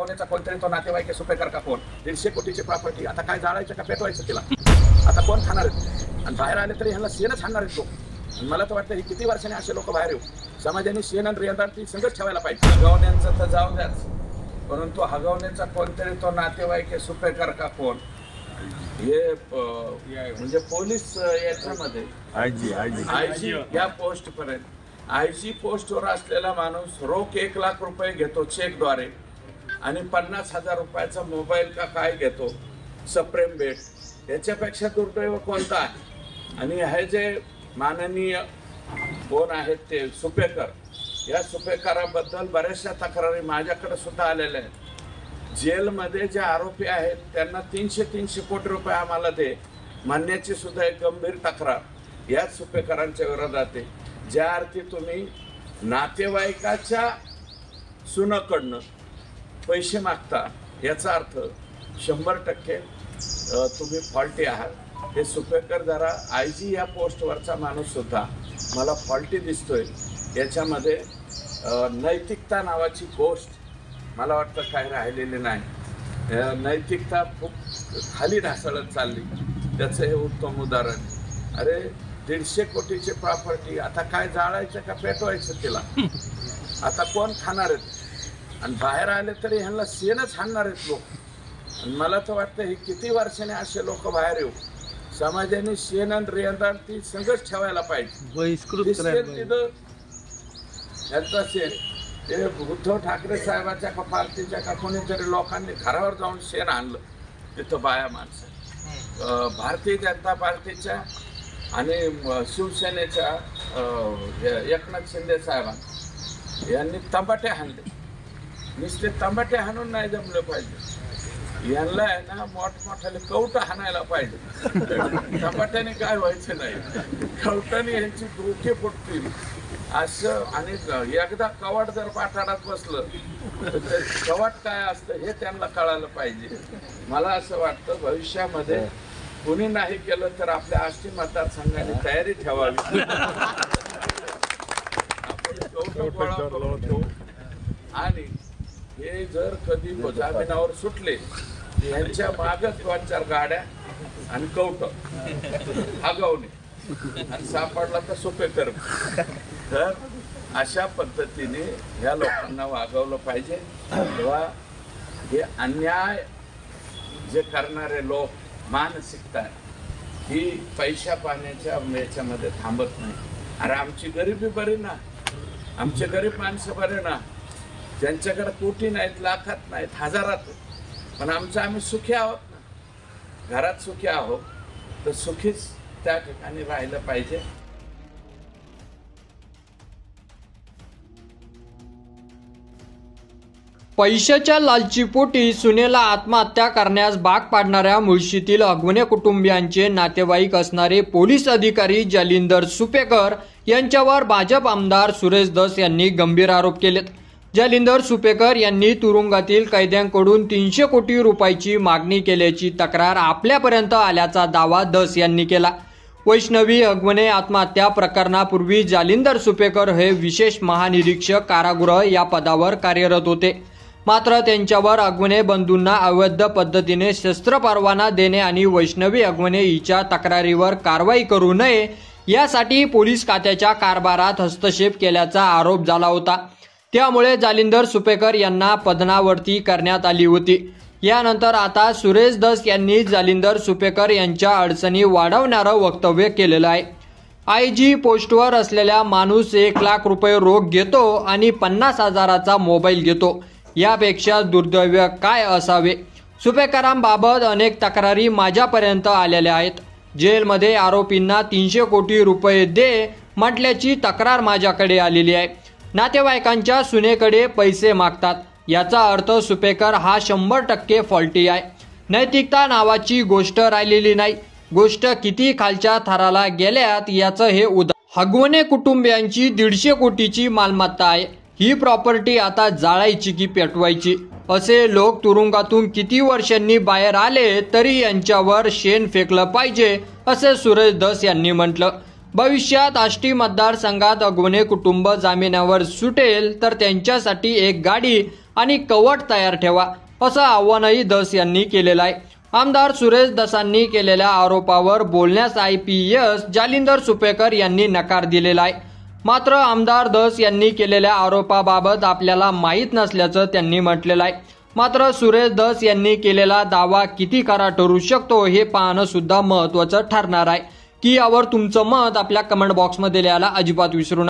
हगवण्याचा कोणतरी तो नातेवाईक सुपेकर का कोण 150 कोटीची प्रॉपर्टी आता काय जाळायचं का पेटवायचं तिला आता कोण खाणार आहेत आणि बाहेर आले तरी ह्यांना शेणच हाणणार आहेत लोक. आणि मला तर वाटतं ही किती वर्षांनी असे लोक बाहेर येऊ समाजाने शेण आणि रेंदाळती संघर्ष ठेवायला पाहिजे. हगवण्याचं तर जाऊ द्याच परंतु हगवण्याचा कोणतरी तो नातेवाईक सुपेकर का कोण हे म्हणजे पोलीस याच्यामध्ये आयजी या पोस्ट पर्यंत आयजी पोस्टवर असलेला माणूस रोख 1 लाख रुपये घेतो चेकद्वारे आणि 50,000 रुपयाचा मोबाईल का काय घेतो सप्रेम भेट याच्यापेक्षा दुर्दैव कोणता आहे. आणि हे जे माननीय कोण आहेत ते सुपेकर या सुपेकराबद्दल बऱ्याचशा तक्रारी माझ्याकडे सुद्धा आलेल्या आहेत. जेलमध्ये जे आरोपी आहेत त्यांना 300 कोटी रुपये आम्हाला दे म्हणण्याची सुद्धा एक गंभीर तक्रार याच सुपेकरांच्या विरोधात आहे. ज्या अर्थी तुम्ही नातेवाईकाच्या सुनाकडनं पैसे मागता याचा अर्थ 100% तुम्ही फॉल्टी आहात. हे सुपेकर जरा आयजी या पोस्टवरचा माणूस सुद्धा मला फॉल्टी दिसतोय. याच्यामध्ये नैतिकता नावाची गोष्ट मला वाटतं काही राहिलेली नाही. नैतिकता खूप खाली ढासळत चालली त्याचं हे उत्तम उदाहरण. अरे 150 कोटीची प्रॉपर्टी आता काय जाळायचं का पेटवायचं तिला आता कोण खाणार आहेत आणि बाहेर आले तरी ह्यांना शेणच हाणणार आहेत लोक. आणि मला तर वाटतं ही किती वर्षाने असे लोक बाहेर येऊ समाजाने शेण आणि रेंदाळती संघर्ष ठेवायला पाहिजे. यांचा शेण ते उद्धव ठाकरे साहेबाच्या का पार्टीच्या का कोणीतरी लोकांनी घरावर जाऊन शेण आणलं तिथं बाया माणसं. भारतीय जनता पार्टीच्या आणि शिवसेनेच्या एकनाथ शिंदे साहेबांनी यांनी तंबाटे हाणले. नुसते तंबाटे हाणून नाही जमले पाहिजे यांना आहे ना मोठमोठ्याने कवटं हाणायला पाहिजे. तंबाट्याने काय व्हायचं नाही कवटाने यांची डोके फुटतील असं. आणि एकदा कवाट जर पाठाडात बसलं तर ते कवाट काय असतं हे त्यांना कळायला पाहिजे. मला असं वाटतं भविष्यामध्ये कुणी नाही केलं तर आपल्या आष्टी मतदारसंघाने तयारी ठेवावी. आपण कवटं ठेवू आणि हे जर कधी जामिनावर सुटले यांच्या मागच 2-4 गाड्या आणि कवटं हगवणे आणि सापडला तर सुपेकर. तर अशा पद्धतीने ह्या लोकांना वागवलं पाहिजे. तेव्हा हे अन्याय जे करणारे लोक मानसिकता ही पैशा पाण्याच्या याच्यामध्ये थांबत नाही. अरे आमची गरिबी बरी ना आमचे गरीब माणसं बरे ना ज्यांच्याकडे कोटी नाहीत लाखात नाहीत हजारात पण आम्ही सुखी आहोत ना घरात सुखी आहोत तर सुखीच त्या ठिकाणी राहिलं पाहिजे. पैशाच्या लालचीपोटी सुनेला आत्महत्या करण्यास भाग पाडणाऱ्या मुळशीतील हगवणे कुटुंबियांचे नातेवाईक असणारे पोलीस अधिकारी जालिंदर सुपेकर यांच्यावर भाजप आमदार सुरेश धस यांनी गंभीर आरोप केलेत. जालिंदर सुपेकर यांनी तुरुंगातील कैद्यांकडून 300 कोटी रुपयाची मागणी केल्याची तक्रार आपल्यापर्यंत आल्याचा दावा धस यांनी केला. वैष्णवी हगवणे आत्महत्या प्रकरणापूर्वी जालिंदर सुपेकर हे विशेष महानिरीक्षक कारागृह या पदावर कार्यरत होते. मात्र त्यांच्यावर हगवणे बंधूंना अवैध पद्धतीने शस्त्र परवाना देणे आणि वैष्णवी हगवणे हिच्या तक्रारीवर कारवाई करू नये यासाठी पोलीस खात्याच्या कारभारात हस्तक्षेप केल्याचा आरोप झाला होता. त्यामुळे जालिंदर सुपेकर यांना पदनावरती करण्यात आली होती. यानंतर आता सुरेश धस यांनी जालिंदर सुपेकर यांच्या अडचणी वाढवणारं वक्तव्य केलेलं आहे. आयजी पोस्टवर असलेला माणूस 1 लाख रुपये रोख घेतो आणि 50,000चा मोबाईल घेतो यापेक्षा दुर्दैव काय असावे. सुपेकरांबाबत अनेक तक्रारी माझ्यापर्यंत आलेल्या आहेत. जेलमध्ये आरोपींना 300 कोटी रुपये दे म्हटल्याची तक्रार माझ्याकडे आलेली आहे. नातेवाईकांच्या सुनेकडे पैसे मागतात याचा अर्थ सुपेकर हा 100% फॉल्टी आहे. नैतिकता नावाची गोष्ट राहिलेली नाही. गोष्ट किती खालच्या थराला गेल्यात याचं हे उदाहरण. हगवणे कुटुंबियांची 150 कोटीची मालमत्ता आहे. ही प्रॉपर्टी आता जाळायची की पेटवायची असे लोक तुरुंगातून किती वर्षांनी बाहेर आले तरी यांच्यावर शेण फेकलं पाहिजे असे सुरेश धस यांनी म्हटलं. भविष्यात आष्टी मतदारसंघात अगवणे कुटुंब जामिनावर सुटेल तर त्यांच्यासाठी एक गाडी आणि कवट तयार ठेवा, असं आव्हानही धस यांनी केलेलं आहे. आमदार सुरेश धसांनी केलेल्या आरोपावर बोलण्यास IPS जालिंदर सुपेकर यांनी नकार दिलेला आहे. मात्र आमदार धस यांनी केलेल्या आरोपाबाबत आपल्याला माहीत नसल्याचं त्यांनी म्हटलेलं आहे. मात्र सुरेश धस यांनी केलेला दावा किती खरा ठरू शकतो हे पाहणं सुद्धा महत्त्वाचं ठरणार आहे. की यावर तुमचं मत आपल्या कमेंट बॉक्समध्ये लिहायला अजिबात विसरू नका.